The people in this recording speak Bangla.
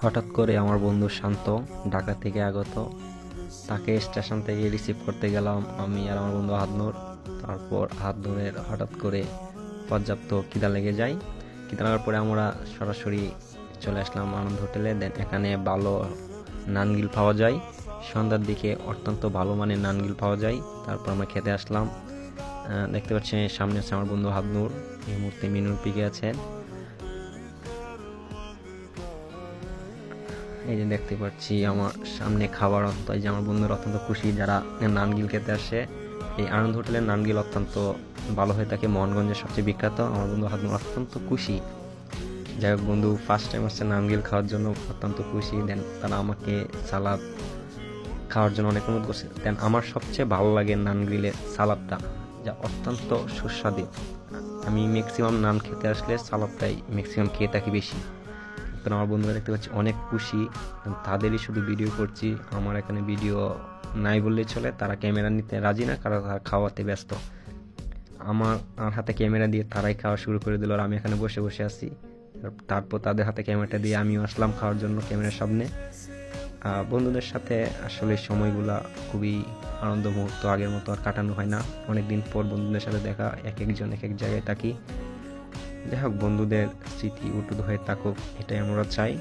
হঠাৎ করে আমার বন্ধু শান্ত ঢাকা থেকে আগত, তাকে স্টেশন থেকে রিসিভ করতে গেলাম আমি আর আমার বন্ধু হাতনুর। তারপর হাতনুরের হঠাৎ করে পর্যাপ্ত খিদা লেগে যায়। খিদা লাগার পরে আমরা সরাসরি চলে আসলাম আনন্দ হোটেলে। দেন এখানে ভালো নানগিল পাওয়া যায়, সন্ধ্যার দিকে অত্যন্ত ভালো মানের নানগিল পাওয়া যায়। তারপর আমরা খেতে আসলাম। দেখতে পাচ্ছেন সামনে আছে আমার বন্ধু হাতনুর, এই মুহূর্তে মিনুর পিকে আছে। এই যে দেখতে পাচ্ছি আমার সামনে খাবার, এই যে আমার বন্ধুরা অত্যন্ত খুশি যারা নানগিল খেতে আসে। এই আনন্দ হোটেলের নানগিল অত্যন্ত ভালো হয়ে থাকে, মোহনগঞ্জের সবচেয়ে বিখ্যাত। আমার বন্ধু হাতনুর অত্যন্ত খুশি। যাই হোক, বন্ধু ফার্স্ট টাইম আসছে নানগিল খাওয়ার জন্য, অত্যন্ত খুশি। দেন তারা আমাকে সালাদ খাওয়ার জন্য অনেক অনুরোধ করছে। দেন আমার সবচেয়ে ভালো লাগে নানগিলের সালাদটা, যা অত্যন্ত সুস্বাদু। আমি ম্যাক্সিমাম নান খেতে আসলে সালাদটাই ম্যাক্সিমাম খেয়ে থাকি বেশি। কারণ আমার বন্ধুরা দেখতে পাচ্ছি অনেক খুশি, তাদেরই শুধু ভিডিও করছি। আমার এখানে ভিডিও নাই বললেই চলে, তারা ক্যামেরা নিতে রাজি না, কারণ তারা খাওয়াতে ব্যস্ত। আমার হাতে ক্যামেরা দিয়ে তারাই খাওয়া শুরু করে দিল, আর আমি এখানে বসে বসে আছি। তারপর তাদের হাতে ক্যামেরাটা দিয়ে আমিও আসলাম খাওয়ার জন্য ক্যামেরার সামনে। বন্ধুদের সাথে আসলে সময়গুলা খুবই আনন্দ মুহূর্ত, আগের মতো আর কাটানো হয় না। অনেকদিন পর বন্ধুদের সাথে দেখা, এক একজন এক এক জায়গায় থাকি। যাই হোক, বন্ধুদের স্মৃতি উটুদ হয়ে থাকুক, এটাই আমরা চাই।